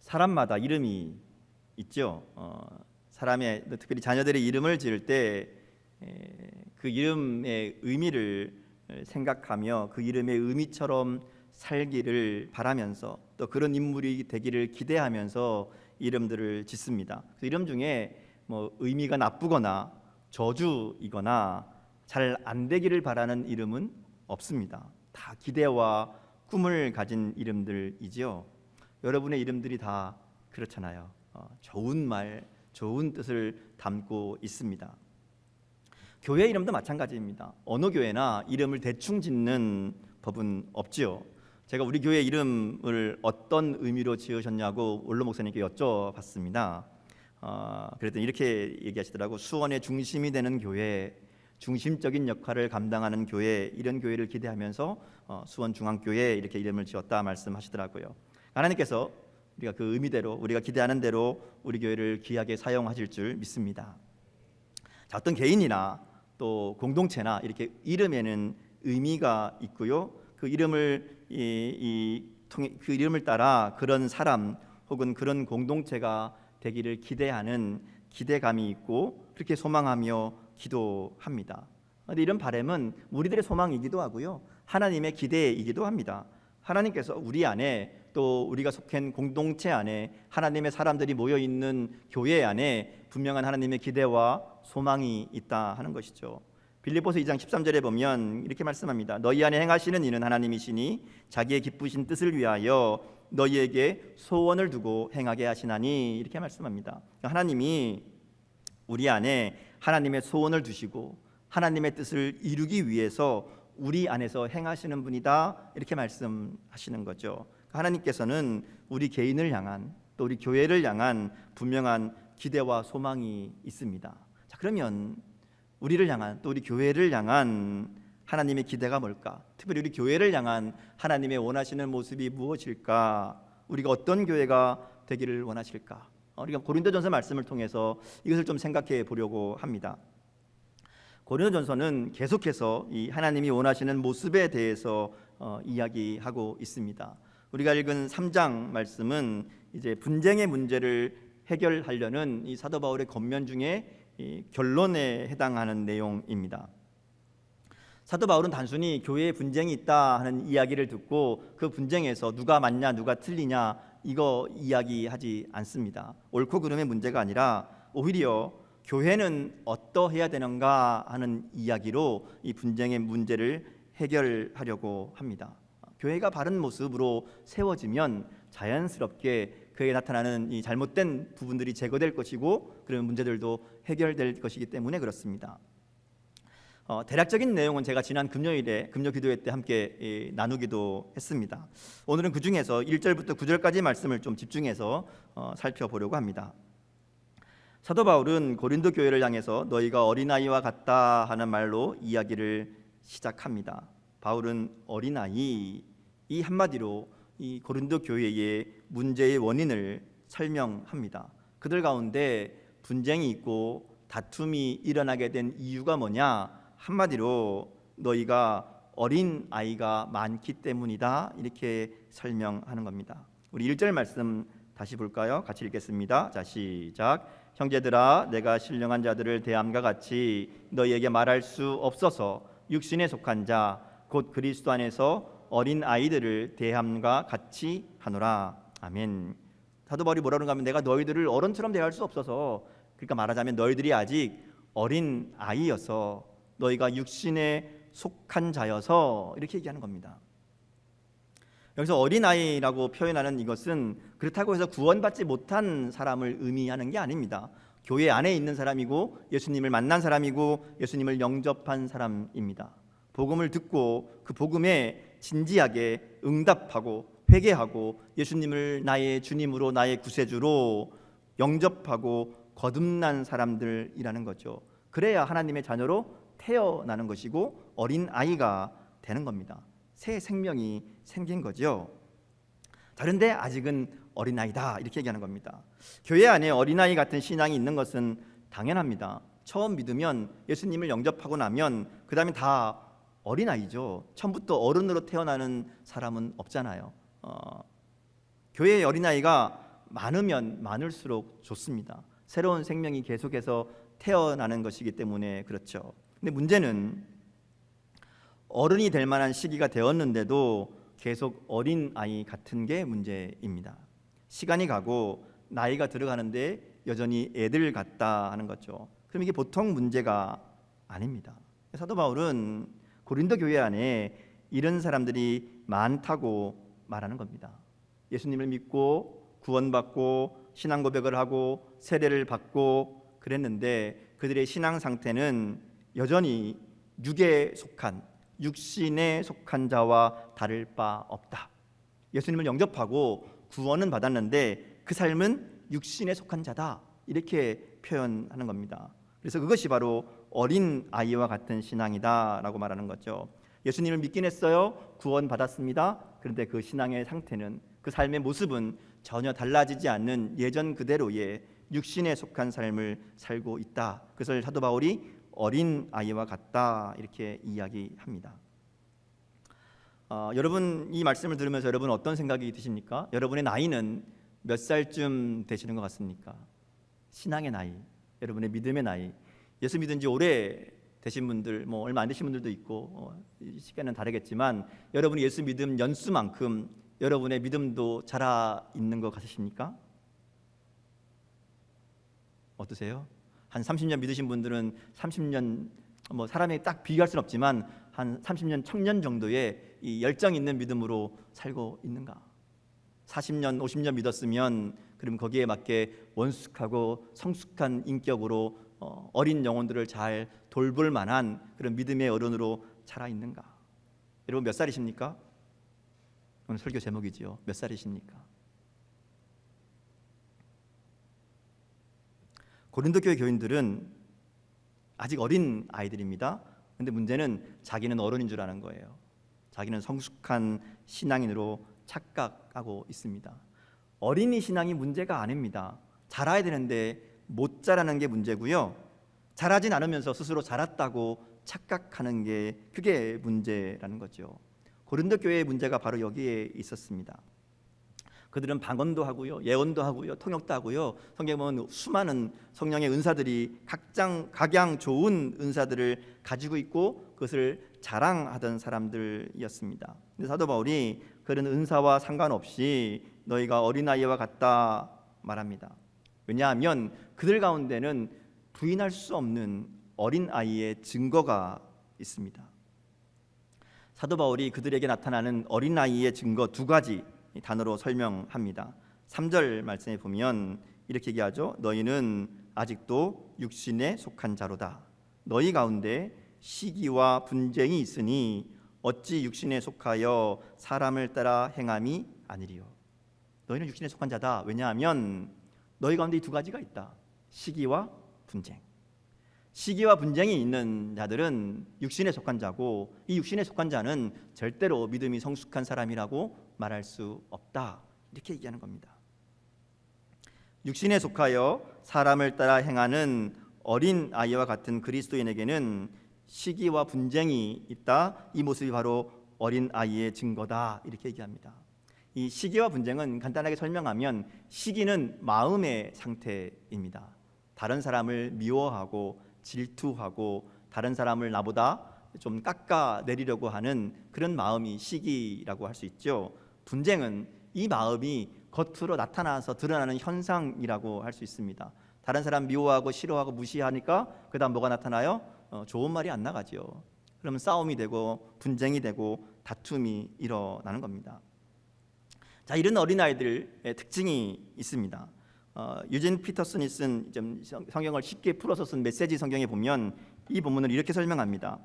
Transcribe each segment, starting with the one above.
사람마다 이름이 있죠. 사람의 특별히 자녀들의 이름을 지을 때 그 이름의 의미를 생각하며 그 이름의 의미처럼 살기를 바라면서 또 그런 인물이 되기를 기대하면서 이름들을 짓습니다. 그 이름 중에 뭐 의미가 나쁘거나 저주이거나 잘 안 되기를 바라는 이름은 없습니다. 다 기대와 꿈을 가진 이름들이지요. 여러분의 이름들이 다 그렇잖아요. 좋은 말, 좋은 뜻을 담고 있습니다. 교회 이름도 마찬가지입니다. 어느 교회나 이름을 대충 짓는 법은 없지요. 제가 우리 교회 이름을 어떤 의미로 지으셨냐고 원로 목사님께 여쭤봤습니다. 그랬더니 이렇게 얘기하시더라고. 수원의 중심이 되는 교회, 중심적인 역할을 감당하는 교회, 이런 교회를 기대하면서 수원중앙교회 이렇게 이름을 지었다 말씀하시더라고요. 하나님께서 우리가 그 의미대로 우리가 기대하는 대로 우리 교회를 귀하게 사용하실 줄 믿습니다. 자, 어떤 개인이나 또 공동체나 이렇게 이름에는 의미가 있고요. 그 이름을 그 이름을 따라 그런 사람 혹은 그런 공동체가 되기를 기대하는 기대감이 있고 그렇게 소망하며 기도합니다. 그런데 이런 바람은 우리들의 소망이기도 하고요, 하나님의 기대이기도 합니다. 하나님께서 우리 안에 또 우리가 속한 공동체 안에 하나님의 사람들이 모여 있는 교회 안에 분명한 하나님의 기대와 소망이 있다 하는 것이죠. 빌립보서 2장 13절에 보면 이렇게 말씀합니다. 너희 안에 행하시는 이는 하나님이시니 자기의 기쁘신 뜻을 위하여 너희에게 소원을 두고 행하게 하시나니, 이렇게 말씀합니다. 하나님이 우리 안에 하나님의 소원을 두시고 하나님의 뜻을 이루기 위해서 우리 안에서 행하시는 분이다, 이렇게 말씀하시는 거죠. 하나님께서는 우리 개인을 향한 또 우리 교회를 향한 분명한 기대와 소망이 있습니다. 자, 그러면 우리를 향한 또 우리 교회를 향한 하나님의 기대가 뭘까? 특별히 우리 교회를 향한 하나님의 원하시는 모습이 무엇일까? 우리가 어떤 교회가 되기를 원하실까? 우리가 고린도전서 말씀을 통해서 이것을 좀 생각해 보려고 합니다. 고린도전서는 계속해서 이 하나님이 원하시는 모습에 대해서 이야기하고 있습니다. 우리가 읽은 3장 말씀은 이제 분쟁의 문제를 해결하려는 이 사도 바울의 권면 중에 이 결론에 해당하는 내용입니다. 사도 바울은 단순히 교회에 분쟁이 있다 하는 이야기를 듣고 그 분쟁에서 누가 맞냐 누가 틀리냐 이거 이야기하지 않습니다. 옳고 그름의 문제가 아니라 오히려 교회는 어떠해야 되는가 하는 이야기로 이 분쟁의 문제를 해결하려고 합니다. 교회가 바른 모습으로 세워지면 자연스럽게 그에 나타나는 이 잘못된 부분들이 제거될 것이고 그런 문제들도 해결될 것이기 때문에 그렇습니다. 대략적인 내용은 제가 지난 금요일에 금요 기도회 때 함께 나누기도 했습니다. 오늘은 그 중에서 1절부터 9절까지 말씀을 좀 집중해서 살펴보려고 합니다. 사도 바울은 고린도 교회를 향해서 너희가 어린아이와 같다 하는 말로 이야기를 시작합니다. 바울은 어린아이, 이 한마디로 이 고린도 교회의 문제의 원인을 설명합니다. 그들 가운데 분쟁이 있고 다툼이 일어나게 된 이유가 뭐냐? 한마디로 너희가 어린 아이가 많기 때문이다, 이렇게 설명하는 겁니다. 우리 1절 말씀 다시 볼까요? 같이 읽겠습니다. 자, 시작. 형제들아, 내가 신령한 자들을 대함과 같이 너희에게 말할 수 없어서 육신에 속한 자 곧 그리스도 안에서 어린 아이들을 대함과 같이 하노라. 아멘. 사도 바울이 뭐라고 하면 내가 너희들을 어른처럼 대할 수 없어서, 그러니까 말하자면 너희들이 아직 어린 아이여서 너희가 육신에 속한 자여서 이렇게 얘기하는 겁니다. 여기서 어린아이라고 표현하는 이것은 그렇다고 해서 구원받지 못한 사람을 의미하는 게 아닙니다. 교회 안에 있는 사람이고 예수님을 만난 사람이고 예수님을 영접한 사람입니다. 복음을 듣고 그 복음에 진지하게 응답하고 회개하고 예수님을 나의 주님으로 나의 구세주로 영접하고 거듭난 사람들이라는 거죠. 그래야 하나님의 자녀로 태어나는 것이고 어린 아이가 되는 겁니다. 새 생명이 생긴 거죠. 다른데 아직은 어린아이다, 이렇게 얘기하는 겁니다. 교회 안에 어린아이 같은 신앙이 있는 것은 당연합니다. 처음 믿으면 예수님을 영접하고 나면 그 다음에 다 어린아이죠. 처음부터 어른으로 태어나는 사람은 없잖아요. 교회의 어린아이가 많으면 많을수록 좋습니다. 새로운 생명이 계속해서 태어나는 것이기 때문에 그렇죠. 근데 문제는 어른이 될 만한 시기가 되었는데도 계속 어린 아이 같은 게 문제입니다. 시간이 가고 나이가 들어가는데 여전히 애들 같다 하는 거죠. 그럼 이게 보통 문제가 아닙니다. 사도 바울은 고린도 교회 안에 이런 사람들이 많다고 말하는 겁니다. 예수님을 믿고 구원받고 신앙 고백을 하고 세례를 받고 그랬는데 그들의 신앙 상태는 여전히 육에 속한, 육신에 속한 자와 다를 바 없다. 예수님을 영접하고 구원은 받았는데 그 삶은 육신에 속한 자다, 이렇게 표현하는 겁니다. 그래서 그것이 바로 어린 아이와 같은 신앙이다 라고 말하는 거죠. 예수님을 믿긴 했어요. 구원 받았습니다. 그런데 그 신앙의 상태는, 그 삶의 모습은 전혀 달라지지 않는 예전 그대로의 육신에 속한 삶을 살고 있다. 그것을 사도 바울이 어린 아이와 같다 이렇게 이야기합니다. 여러분, 이 말씀을 들으면서 여러분 어떤 생각이 드십니까? 여러분의 나이는 몇 살쯤 되시는 것 같습니까? 신앙의 나이, 여러분의 믿음의 나이, 예수 믿은 지 오래 되신 분들, 뭐 얼마 안 되신 분들도 있고 이 시간은 다르겠지만 여러분이 예수 믿음 연수만큼 여러분의 믿음도 자라 있는 것 같으십니까? 어떠세요? 한 30년 믿으신 분들은 30년, 뭐 사람이 딱 비교할 수는 없지만 한 30년 청년 정도의 이 열정 있는 믿음으로 살고 있는가? 40년, 50년 믿었으면 그럼 거기에 맞게 원숙하고 성숙한 인격으로 어린 영혼들을 잘 돌볼 만한 그런 믿음의 어른으로 자라 있는가? 여러분 몇 살이십니까? 오늘 설교 제목이지요. 몇 살이십니까? 고린도 교회 교인들은 아직 어린 아이들입니다. 그런데 문제는 자기는 어른인 줄 아는 거예요. 자기는 성숙한 신앙인으로 착각하고 있습니다. 어린이 신앙이 문제가 아닙니다. 자라야 되는데 못 자라는 게 문제고요. 자라진 않으면서 스스로 자랐다고 착각하는 게, 그게 문제라는 거죠. 고린도 교회의 문제가 바로 여기에 있었습니다. 그들은 방언도 하고요, 예언도 하고요, 통역도 하고요. 성경에 보면 수많은 성령의 은사들이 각양 좋은 은사들을 가지고 있고 그것을 자랑하던 사람들이었습니다. 근데 사도 바울이 그런 은사와 상관없이 너희가 어린아이와 같다 말합니다. 왜냐하면 그들 가운데는 부인할 수 없는 어린아이의 증거가 있습니다. 사도 바울이 그들에게 나타나는 어린아이의 증거 두 가지 단어로 설명합니다. 3절 말씀에 보면 이렇게 얘기하죠. 너희는 아직도 육신에 속한 자로다. 너희 가운데 시기와 분쟁이 있으니 어찌 육신에 속하여 사람을 따라 행함이 아니리요. 너희는 육신에 속한 자다. 왜냐하면 너희 가운데 이 두 가지가 있다. 시기와 분쟁. 시기와 분쟁이 있는 자들은 육신에 속한 자고, 이 육신에 속한 자는 절대로 믿음이 성숙한 사람이라고 말할 수 없다. 이렇게 얘기하는 겁니다. 육신에 속하여 사람을 따라 행하는 어린 아이와 같은 그리스도인에게는 시기와 분쟁이 있다. 이 모습이 바로 어린 아이의 증거다. 이렇게 얘기합니다. 이 시기와 분쟁은 간단하게 설명하면 시기는 마음의 상태입니다. 다른 사람을 미워하고 질투하고 다른 사람을 나보다 좀 깎아내리려고 하는 그런 마음이 시기라고 할 수 있죠. 분쟁은 이 마음이 겉으로 나타나서 드러나는 현상이라고 할 수 있습니다. 다른 사람 미워하고 싫어하고 무시하니까 그 다음 뭐가 나타나요? 좋은 말이 안 나가죠. 그러면 싸움이 되고 분쟁이 되고 다툼이 일어나는 겁니다. 자, 이런 어린아이들의 특징이 있습니다. 유진 피터슨이 쓴 성경을 쉽게 풀어서 쓴 메시지 성경에 보면 이 본문을 이렇게 설명합니다.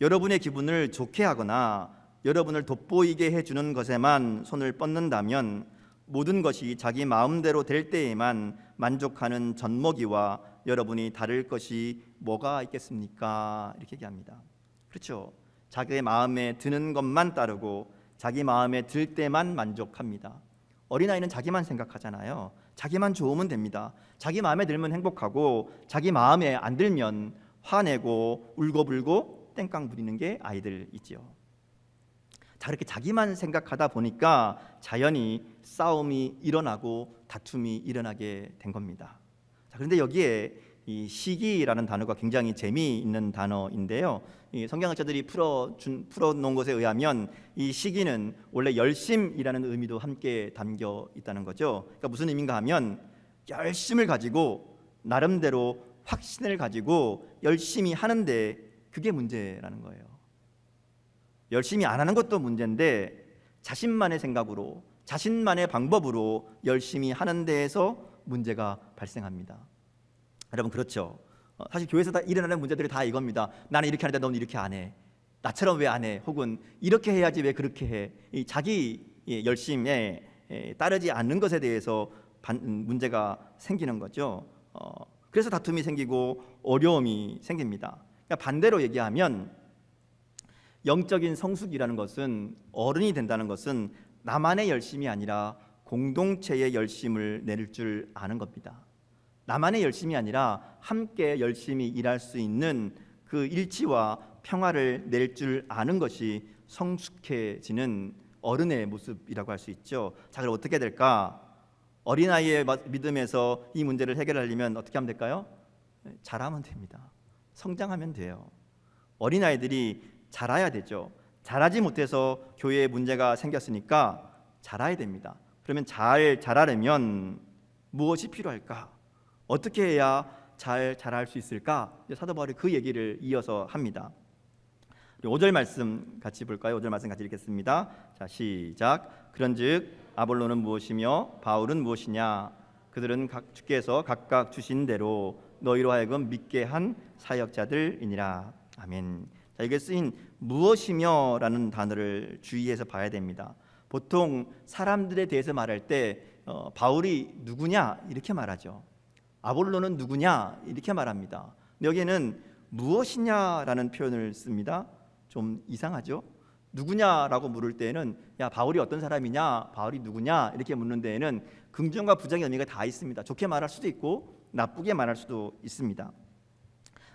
여러분의 기분을 좋게 하거나 여러분을 돋보이게 해주는 것에만 손을 뻗는다면 모든 것이 자기 마음대로 될 때에만 만족하는 젖먹이와 여러분이 다를 것이 뭐가 있겠습니까? 이렇게 얘기합니다. 그렇죠. 자기의 마음에 드는 것만 따르고 자기 마음에 들 때만 만족합니다. 어린아이는 자기만 생각하잖아요. 자기만 좋으면 됩니다. 자기 마음에 들면 행복하고 자기 마음에 안 들면 화내고 울고불고 땡깡 부리는 게 아이들이지요. 자, 그렇게 자기만 생각하다 보니까 자연히 싸움이 일어나고 다툼이 일어나게 된 겁니다. 자, 그런데 여기에 이 시기라는 단어가 굉장히 재미있는 단어인데요. 이 성경학자들이 풀어놓은 것에 의하면 이 시기는 원래 열심이라는 의미도 함께 담겨 있다는 거죠. 그러니까 무슨 의미인가 하면 열심을 가지고 나름대로 확신을 가지고 열심히 하는데 그게 문제라는 거예요. 열심히 안 하는 것도 문제인데 자신만의 생각으로 자신만의 방법으로 열심히 하는 데에서 문제가 발생합니다. 여러분 그렇죠. 사실 교회에서 다 일어나는 문제들이 다 이겁니다. 나는 이렇게 하는데 너는 이렇게 안 해. 나처럼 왜 안 해? 혹은 이렇게 해야지 왜 그렇게 해? 이 자기 열심에 따르지 않는 것에 대해서 문제가 생기는 거죠. 그래서 다툼이 생기고 어려움이 생깁니다. 그러니까 반대로 얘기하면 영적인 성숙이라는 것은, 어른이 된다는 것은 나만의 열심이 아니라 공동체의 열심을 낼 줄 아는 겁니다. 나만의 열심이 아니라 함께 열심히 일할 수 있는 그 일치와 평화를 낼 줄 아는 것이 성숙해지는 어른의 모습이라고 할 수 있죠. 자, 그럼 어떻게 될까? 어린아이의 믿음에서 이 문제를 해결하려면 어떻게 하면 될까요? 잘하면 됩니다. 성장하면 돼요. 어린아이들이 자라야 되죠. 자라지 못해서 교회에 문제가 생겼으니까 자라야 됩니다. 그러면 잘 자라려면 무엇이 필요할까? 어떻게 해야 잘 자랄 수 있을까? 사도 바울이 그 얘기를 이어서 합니다. 5절 말씀 같이 볼까요? 5절 말씀 같이 읽겠습니다. 자, 시작. 그런즉 아볼로는 무엇이며 바울은 무엇이냐? 그들은 주께서 각각 주신 대로 너희로 하여금 믿게 한 사역자들이니라. 아멘. 자, 이게 쓰인 무엇이며라는 단어를 주의해서 봐야 됩니다. 보통 사람들에 대해서 말할 때 바울이 누구냐 이렇게 말하죠. 아볼로는 누구냐 이렇게 말합니다. 근데 여기에는 무엇이냐라는 표현을 씁니다. 좀 이상하죠? 누구냐라고 물을 때에는 야, 바울이 어떤 사람이냐, 바울이 누구냐 이렇게 묻는 데에는 긍정과 부정의 의미가 다 있습니다. 좋게 말할 수도 있고 나쁘게 말할 수도 있습니다.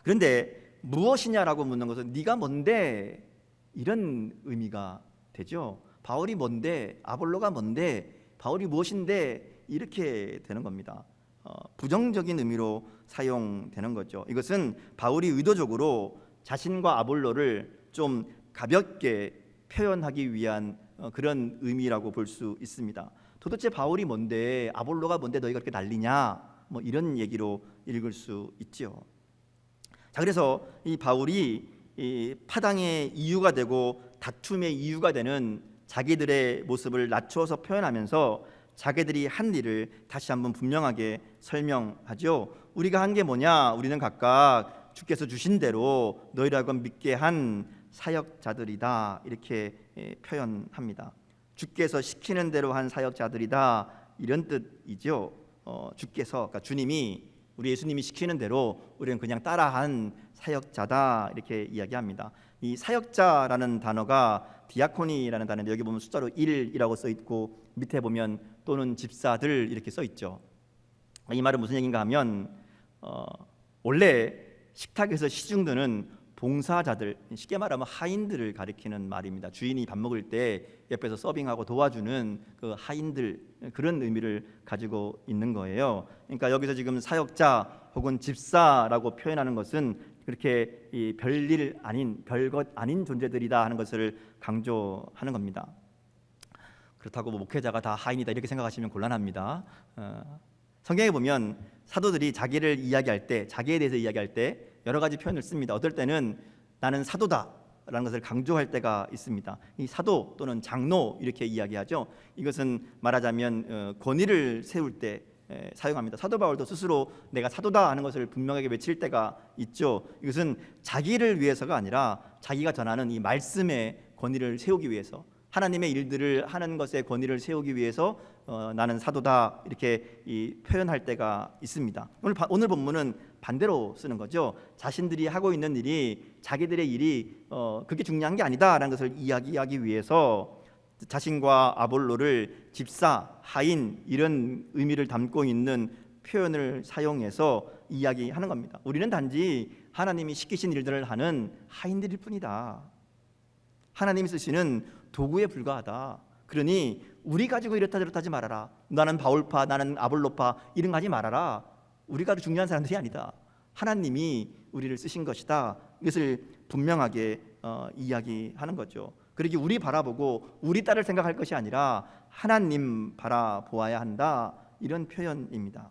그런데 무엇이냐라고 묻는 것은 네가 뭔데 이런 의미가 되죠. 바울이 뭔데, 아볼로가 뭔데, 바울이 무엇인데 이렇게 되는 겁니다. 부정적인 의미로 사용되는 거죠. 이것은 바울이 의도적으로 자신과 아볼로를 좀 가볍게 표현하기 위한 그런 의미라고 볼 수 있습니다. 도대체 바울이 뭔데, 아볼로가 뭔데 너희가 그렇게 난리냐, 뭐 이런 얘기로 읽을 수 있죠. 자, 그래서 이 바울이 이 파당의 이유가 되고 다툼의 이유가 되는 자기들의 모습을 낮추어서 표현하면서 자기들이 한 일을 다시 한번 분명하게 설명하죠. 우리가 한 게 뭐냐? 우리는 각각 주께서 주신 대로 너희라고 믿게 한 사역자들이다 이렇게 표현합니다. 주께서 시키는 대로 한 사역자들이다 이런 뜻이죠. 주께서, 그러니까 주님이, 우리 예수님이 시키는 대로 우리는 그냥 따라한 사역자다 이렇게 이야기합니다. 이 사역자라는 단어가 디아코니라는 단어인데 여기 보면 숫자로 1이라고 써 있고 밑에 보면 또는 집사들 이렇게 써 있죠. 이 말은 무슨 얘기인가 하면 원래 식탁에서 시중드는 봉사자들, 쉽게 말하면 하인들을 가리키는 말입니다. 주인이 밥 먹을 때 옆에서 서빙하고 도와주는 그 하인들, 그런 의미를 가지고 있는 거예요. 그러니까 여기서 지금 사역자 혹은 집사라고 표현하는 것은 그렇게 이 별일 아닌, 별것 아닌 존재들이다 하는 것을 강조하는 겁니다. 그렇다고 뭐 목회자가 다 하인이다 이렇게 생각하시면 곤란합니다. 성경에 보면 사도들이 자기를 이야기할 때, 자기에 대해서 이야기할 때 여러 가지 표현을 씁니다. 어떨 때는 나는 사도다라는 것을 강조할 때가 있습니다. 이 사도 또는 장로 이렇게 이야기하죠. 이것은 말하자면 권위를 세울 때 사용합니다. 사도 바울도 스스로 내가 사도다 하는 것을 분명하게 외칠 때가 있죠. 이것은 자기를 위해서가 아니라 자기가 전하는 이 말씀의 권위를 세우기 위해서, 하나님의 일들을 하는 것에 권위를 세우기 위해서 나는 사도다 이렇게 표현할 때가 있습니다. 오늘 본문은 반대로 쓰는 거죠. 자신들이 하고 있는 일이, 자기들의 일이 그게 중요한 게 아니다라는 것을 이야기하기 위해서 자신과 아볼로를 집사, 하인 이런 의미를 담고 있는 표현을 사용해서 이야기하는 겁니다. 우리는 단지 하나님이 시키신 일들을 하는 하인들일 뿐이다. 하나님이 쓰시는 도구에 불과하다. 그러니 우리 가지고 이렇다 저렇다 하지 말아라. 나는 바울파, 나는 아볼로파 이런 거 하지 말아라. 우리가 중요한 사람들이 아니다. 하나님이 우리를 쓰신 것이다. 이것을 분명하게 이야기하는 거죠. 그러기 우리 바라보고 우리 딸을 생각할 것이 아니라 하나님 바라보아야 한다. 이런 표현입니다.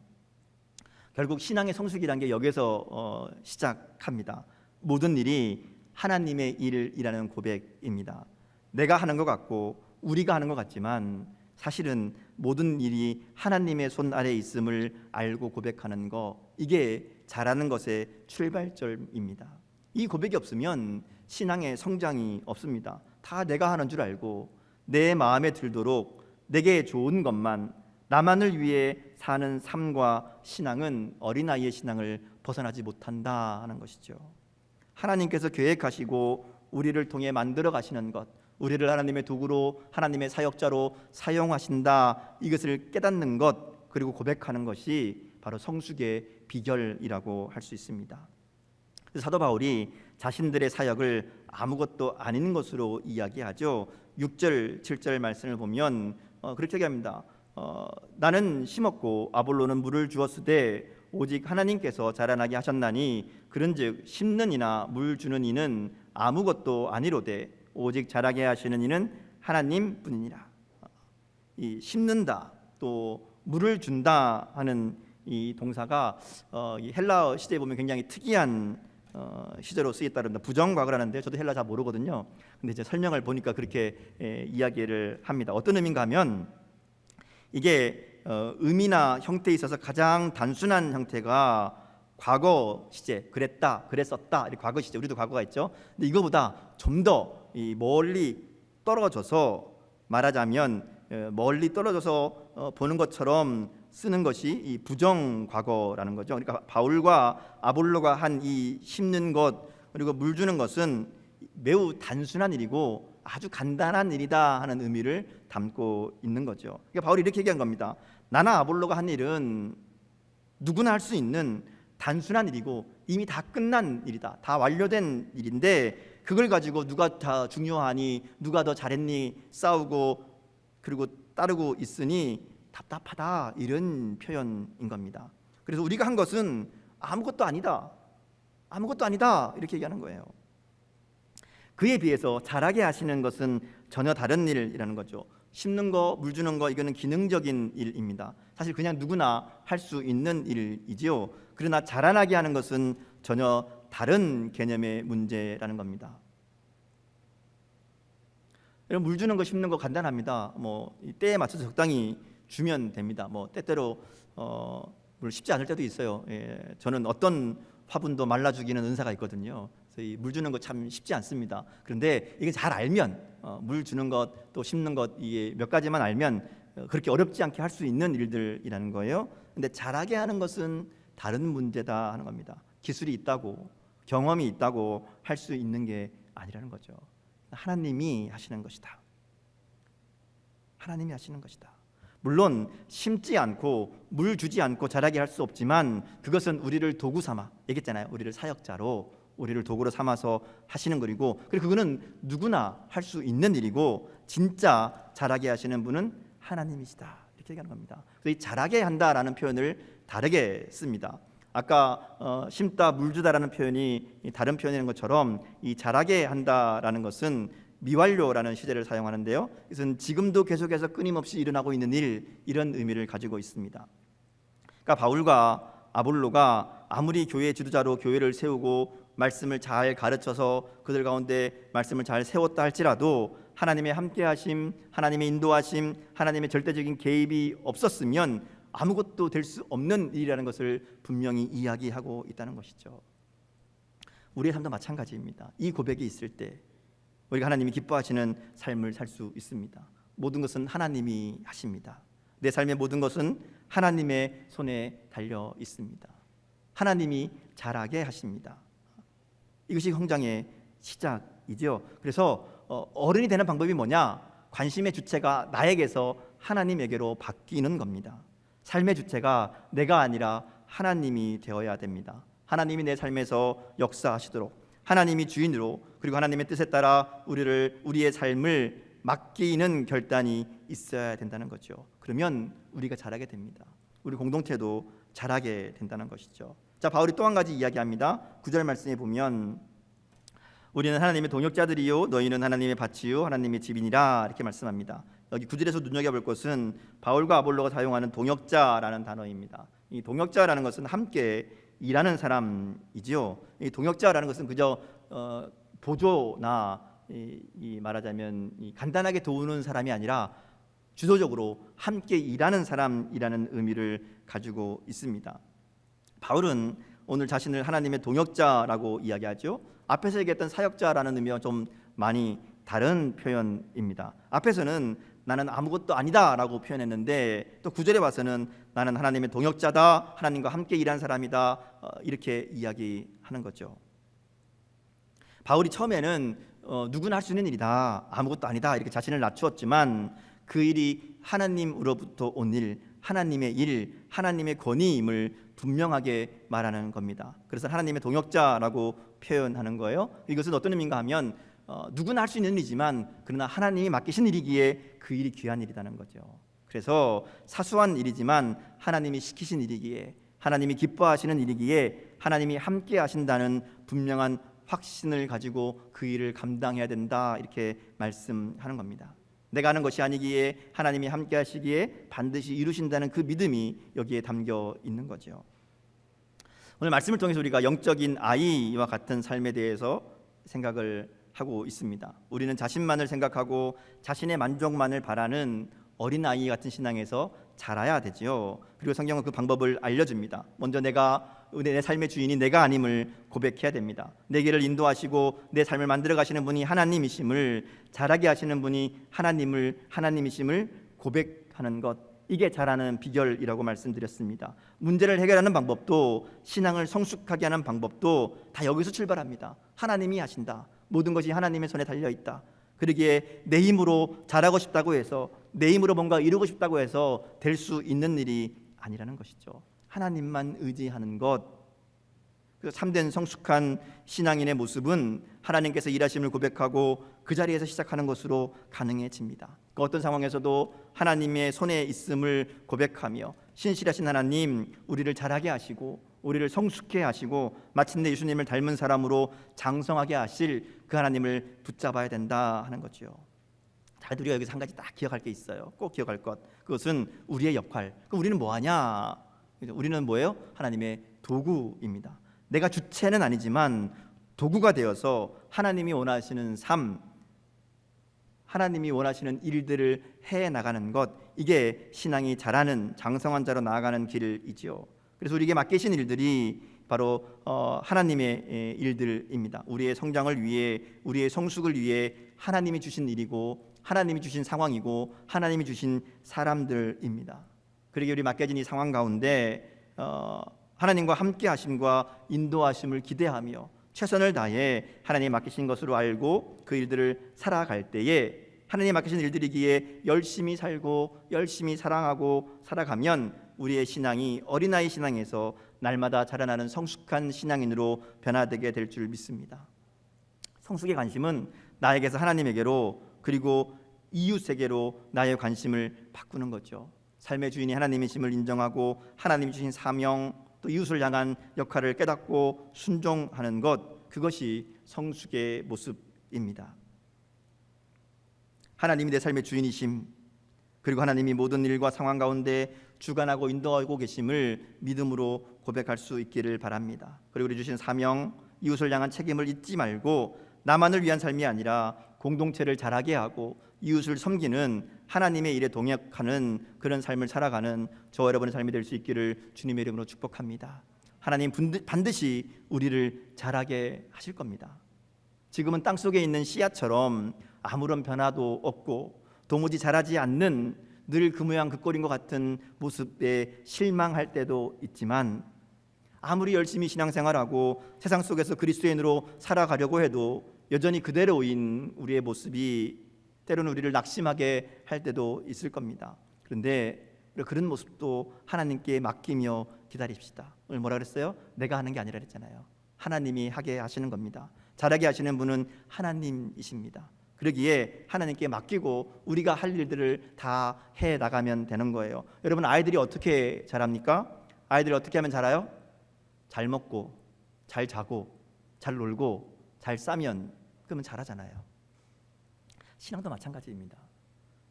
결국 신앙의 성숙이라는 게 여기서 시작합니다. 모든 일이 하나님의 일이라는 고백입니다. 내가 하는 것 같고 우리가 하는 것 같지만 사실은 모든 일이 하나님의 손 아래에 있음을 알고 고백하는 것, 이게 잘하는 것의 출발점입니다. 이 고백이 없으면 신앙의 성장이 없습니다. 다 내가 하는 줄 알고 내 마음에 들도록 내게 좋은 것만, 나만을 위해 사는 삶과 신앙은 어린아이의 신앙을 벗어나지 못한다 하는 것이죠. 하나님께서 계획하시고 우리를 통해 만들어 가시는 것, 우리를 하나님의 도구로, 하나님의 사역자로 사용하신다, 이것을 깨닫는 것, 그리고 고백하는 것이 바로 성숙의 비결이라고 할 수 있습니다. 사도 바울이 자신들의 사역을 아무것도 아닌 것으로 이야기하죠. 6절, 7절 말씀을 보면 그렇게 얘기합니다. 나는 심었고 아볼로는 물을 주었으되 오직 하나님께서 자라나게 하셨나니 그런즉 심는 이나 물 주는 이는 아무것도 아니로되 오직 자라게 하시는 이는 하나님뿐이니라. 이 심는다 또 물을 준다 하는 이 동사가 이 헬라어 시대에 보면 굉장히 특이한 시제로 쓰였다는데 부정과거라는데 저도 헬라 잘 모르거든요. 근데 이제 설명을 보니까 그렇게 이야기를 합니다. 어떤 의미인가 하면 이게 의미나 형태에 있어서 가장 단순한 형태가 과거 시제, 그랬다, 그랬었다, 이 과거 시제, 우리도 과거가 있죠. 근데 이거보다 좀 더 멀리 떨어져서 말하자면 멀리 떨어져서 보는 것처럼 쓰는 것이 이 부정 과거라는 거죠. 그러니까 바울과 아볼로가 한 이 심는 것 그리고 물 주는 것은 매우 단순한 일이고 아주 간단한 일이다 하는 의미를 담고 있는 거죠. 그러니까 바울이 이렇게 얘기한 겁니다. 나나 아볼로가 한 일은 누구나 할 수 있는 단순한 일이고 이미 다 끝난 일이다. 다 완료된 일인데 그걸 가지고 누가 다 중요하니, 누가 더 잘했니 싸우고 그리고 따르고 있으니 답답하다, 이런 표현인 겁니다. 그래서 우리가 한 것은 아무것도 아니다, 아무것도 아니다 이렇게 얘기하는 거예요. 그에 비해서 잘하게 하시는 것은 전혀 다른 일이라는 거죠. 심는 거, 물 주는 거, 이거는 기능적인 일입니다. 사실 그냥 누구나 할 수 있는 일이지요. 그러나 자라나게 하는 것은 전혀 다른 개념의 문제라는 겁니다. 물 주는 거, 심는 거 간단합니다. 때에 맞춰서 적당히 주면 됩니다. 때때로 물 쉽지 않을 때도 있어요. 저는 어떤 화분도 말라주기는 은사가 있거든요. 그래서 물 주는 거 참 쉽지 않습니다. 그런데 이게 잘 알면 물 주는 것, 또 심는 것, 이게 몇 가지만 알면 그렇게 어렵지 않게 할 수 있는 일들이라는 거예요. 근데 잘하게 하는 것은 다른 문제다 하는 겁니다. 기술이 있다고, 경험이 있다고 할 수 있는 게 아니라는 거죠. 하나님이 하시는 것이다. 하나님이 하시는 것이다. 물론 심지 않고 물 주지 않고 자라게 할 수 없지만 그것은 우리를 도구 삼아, 얘기했잖아요. 우리를 사역자로, 우리를 도구로 삼아서 하시는 거리고, 그리고 그거는 누구나 할 수 있는 일이고 진짜 자라게 하시는 분은 하나님이시다, 이렇게 얘기하는 겁니다. 그래서 이 자라게 한다라는 표현을 다르게 씁니다. 아까 심다, 물 주다라는 표현이 다른 표현인 것처럼 이 자라게 한다라는 것은 미완료라는 시제를 사용하는데요. 이것은 지금도 계속해서 끊임없이 일어나고 있는 일, 이런 의미를 가지고 있습니다. 그러니까 바울과 아볼로가 아무리 교회 지도자로 교회를 세우고 말씀을 잘 가르쳐서 그들 가운데 말씀을 잘 세웠다 할지라도 하나님의 함께하심, 하나님의 인도하심, 하나님의 절대적인 개입이 없었으면 아무것도 될 수 없는 일이라는 것을 분명히 이야기하고 있다는 것이죠. 우리의 삶도 마찬가지입니다. 이 고백이 있을 때 우리가 하나님이 기뻐하시는 삶을 살 수 있습니다. 모든 것은 하나님이 하십니다. 내 삶의 모든 것은 하나님의 손에 달려 있습니다. 하나님이 잘하게 하십니다. 이것이 성장의 시작이죠. 그래서 어른이 되는 방법이 뭐냐? 관심의 주체가 나에게서 하나님에게로 바뀌는 겁니다. 삶의 주체가 내가 아니라 하나님이 되어야 됩니다. 하나님이 내 삶에서 역사하시도록, 하나님이 주인으로, 그리고 하나님의 뜻에 따라 우리의 삶을 맡기는 결단이 있어야 된다는 거죠. 그러면 우리가 잘하게 됩니다. 우리 공동체도 잘하게 된다는 것이죠. 자, 바울이 또 한 가지 이야기합니다. 9절 말씀에 보면 우리는 하나님의 동역자들이요 너희는 하나님의 밭이요 하나님의 집이니라 이렇게 말씀합니다. 여기 9절에서 눈여겨볼 것은 바울과 아볼로가 사용하는 동역자라는 단어입니다. 이 동역자라는 것은 함께 일하는 사람이지요. 이 동역자라는 것은 그저 보조나 말하자면 간단하게 도우는 사람이 아니라 주도적으로 함께 일하는 사람이라는 의미를 가지고 있습니다. 바울은 오늘 자신을 하나님의 동역자라고 이야기하죠. 앞에서 얘기했던 사역자라는 의미와 좀 많이 다른 표현입니다. 앞에서는 나는 아무것도 아니다라고 표현했는데 또 9절에 와서는 나는 하나님의 동역자다, 하나님과 함께 일한 사람이다, 이렇게 이야기하는 거죠. 바울이 처음에는 누구나 할 수 있는 일이다, 아무것도 아니다 이렇게 자신을 낮추었지만 그 일이 하나님으로부터 온 일, 하나님의 일, 하나님의 권위임을 분명하게 말하는 겁니다. 그래서 하나님의 동역자라고 표현하는 거예요. 이것은 어떤 의미인가 하면 누구나 할 수 있는 일이지만 그러나 하나님이 맡기신 일이기에 그 일이 귀한 일이라는 거죠. 그래서 사소한 일이지만 하나님이 시키신 일이기에, 하나님이 기뻐하시는 일이기에 하나님이 함께 하신다는 분명한 확신을 가지고 그 일을 감당해야 된다 이렇게 말씀하는 겁니다. 내가 하는 것이 아니기에 하나님이 함께 하시기에 반드시 이루신다는 그 믿음이 여기에 담겨 있는 거죠. 오늘 말씀을 통해서 우리가 영적인 아이와 같은 삶에 대해서 생각을 하고 있습니다. 우리는 자신만을 생각하고 자신의 만족만을 바라는 어린아이 같은 신앙에서 자라야 되지요. 그리고 성경은 그 방법을 알려줍니다. 먼저 내 삶의 주인이 내가 아님을 고백해야 됩니다. 내 길을 인도하시고 내 삶을 만들어 가시는 분이 하나님이심을, 자라게 하시는 분이 하나님이심을 고백하는 것, 이게 자라는 비결이라고 말씀드렸습니다. 문제를 해결하는 방법도, 신앙을 성숙하게 하는 방법도 다 여기서 출발합니다. 하나님이 하신다. 모든 것이 하나님의 손에 달려있다. 그러기에 내 힘으로 잘하고 싶다고 해서, 내 힘으로 뭔가 이루고 싶다고 해서 될 수 있는 일이 아니라는 것이죠. 하나님만 의지하는 것. 참된 성숙한 신앙인의 모습은 하나님께서 일하심을 고백하고 그 자리에서 시작하는 것으로 가능해집니다. 그 어떤 상황에서도 하나님의 손에 있음을 고백하며 신실하신 하나님, 우리를 자라게 하시고 우리를 성숙해 하시고 마침내 예수님을 닮은 사람으로 장성하게 하실 그 하나님을 붙잡아야 된다 하는 거죠. 자, 우리가 여기서 한 가지 딱 기억할 게 있어요. 꼭 기억할 것. 그것은 우리의 역할. 그럼 우리는 뭐하냐? 우리는 뭐예요? 하나님의 도구입니다. 내가 주체는 아니지만 도구가 되어서 하나님이 원하시는 삶, 하나님이 원하시는 일들을 해나가는 것, 이게 신앙이 자라는 장성한 자로 나아가는 길이지요. 그래서 우리에게 맡기신 일들이 바로 하나님의 일들입니다. 우리의 성장을 위해, 우리의 성숙을 위해 하나님이 주신 일이고 하나님이 주신 상황이고 하나님이 주신 사람들입니다. 그러기에 우리 맡겨진 이 상황 가운데 하나님과 함께 하심과 인도하심을 기대하며 최선을 다해 하나님이 맡기신 것으로 알고 그 일들을 살아갈 때에, 하나님이 맡기신 일들이기에 열심히 살고 열심히 사랑하고 살아가면 우리의 신앙이 어린아이 신앙에서 날마다 자라나는 성숙한 신앙인으로 변화되게 될 줄 믿습니다. 성숙의 관심은 나에게서 하나님에게로, 그리고 이웃에게로 나의 관심을 바꾸는 거죠. 삶의 주인이 하나님이심을 인정하고 하나님이 주신 사명, 또 이웃을 향한 역할을 깨닫고 순종하는 것, 그것이 성숙의 모습입니다. 하나님이 내 삶의 주인이심, 그리고 하나님이 모든 일과 상황 가운데 주관하고 인도하고 계심을 믿음으로 고백할 수 있기를 바랍니다. 그리고 우리 주신 사명, 이웃을 향한 책임을 잊지 말고 나만을 위한 삶이 아니라 공동체를 자라게 하고 이웃을 섬기는 하나님의 일에 동역하는 그런 삶을 살아가는 저와 여러분의 삶이 될 수 있기를 주님의 이름으로 축복합니다. 하나님 반드시 우리를 자라게 하실 겁니다. 지금은 땅속에 있는 씨앗처럼 아무런 변화도 없고 도무지 자라지 않는 늘 그 모양 그 꼴인 것 같은 모습에 실망할 때도 있지만, 아무리 열심히 신앙생활하고 세상 속에서 그리스도인으로 살아가려고 해도 여전히 그대로인 우리의 모습이 때로는 우리를 낙심하게 할 때도 있을 겁니다. 그런데 그런 모습도 하나님께 맡기며 기다립시다. 오늘 뭐라 그랬어요? 내가 하는 게 아니라 그랬잖아요. 하나님이 하게 하시는 겁니다. 잘하게 하시는 분은 하나님이십니다. 그러기에 하나님께 맡기고 우리가 할 일들을 다 해 나가면 되는 거예요. 여러분, 아이들이 어떻게 자랍니까? 아이들이 어떻게 하면 자라요? 잘 먹고 잘 자고 잘 놀고 잘 싸면 그러면 잘하잖아요. 신앙도 마찬가지입니다.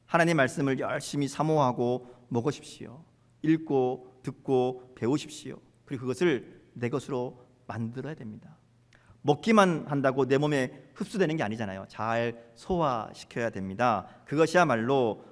하나님 말씀을 열심히 사모하고 먹으십시오. 읽고 듣고 배우십시오. 그리고 그것을 내 것으로 만들어야 됩니다. 먹기만 한다고 내 몸에 흡수되는 게 아니잖아요. 잘 소화시켜야 됩니다. 그것이야말로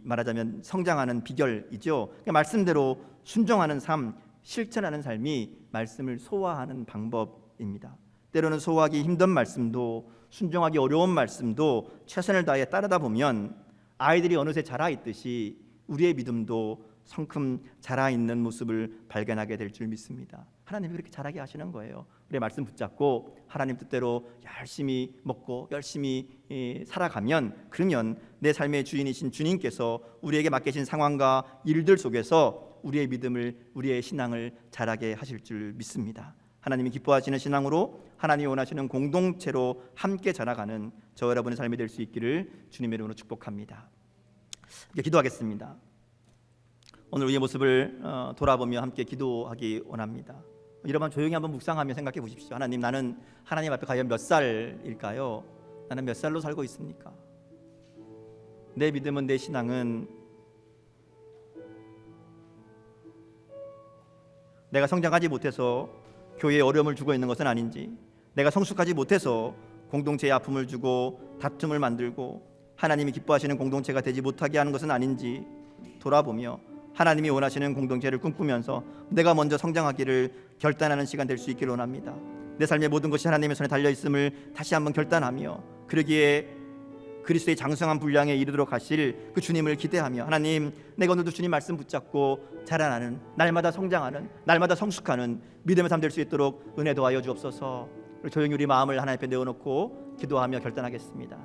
말하자면 성장하는 비결이죠. 그러니까 말씀대로 순종하는 삶, 실천하는 삶이 말씀을 소화하는 방법입니다. 때로는 소화하기 힘든 말씀도, 순종하기 어려운 말씀도 최선을 다해 따르다 보면 아이들이 어느새 자라 있듯이 우리의 믿음도 성큼 자라 있는 모습을 발견하게 될 줄 믿습니다. 하나님이 그렇게 자라게 하시는 거예요. 우리의 말씀 붙잡고 하나님 뜻대로 열심히 먹고 열심히 살아가면, 그러면 내 삶의 주인이신 주님께서 우리에게 맡기신 상황과 일들 속에서 우리의 믿음을, 우리의 신앙을 자라게 하실 줄 믿습니다. 하나님이 기뻐하시는 신앙으로, 하나님이 원하시는 공동체로 함께 자라가는 저 여러분의 삶이 될 수 있기를 주님의 이름으로 축복합니다. 이렇게 기도하겠습니다. 오늘 우리의 모습을 돌아보며 함께 기도하기 원합니다. 여러분, 조용히 한번 묵상하며 생각해 보십시오. 하나님, 나는 하나님 앞에 과연 몇 살일까요? 나는 몇 살로 살고 있습니까? 내 믿음은, 내 신앙은 내가 성장하지 못해서 교회에 어려움을 주고 있는 것은 아닌지, 내가 성숙하지 못해서 공동체에 아픔을 주고 다툼을 만들고 하나님이 기뻐하시는 공동체가 되지 못하게 하는 것은 아닌지 돌아보며 하나님이 원하시는 공동체를 꿈꾸면서 내가 먼저 성장하기를 결단하는 시간 될 수 있기를 원합니다. 내 삶의 모든 것이 하나님의 손에 달려있음을 다시 한번 결단하며, 그러기에 그리스도의 장성한 분량에 이르도록 하실 그 주님을 기대하며, 하나님, 내가 오늘도 주님 말씀 붙잡고 자라나는, 날마다 성장하는, 날마다 성숙하는 믿음의 삶 될 수 있도록 은혜 도하여 주옵소서. 조용히 우리 마음을 하나님 앞에 내어놓고 기도하며 결단하겠습니다.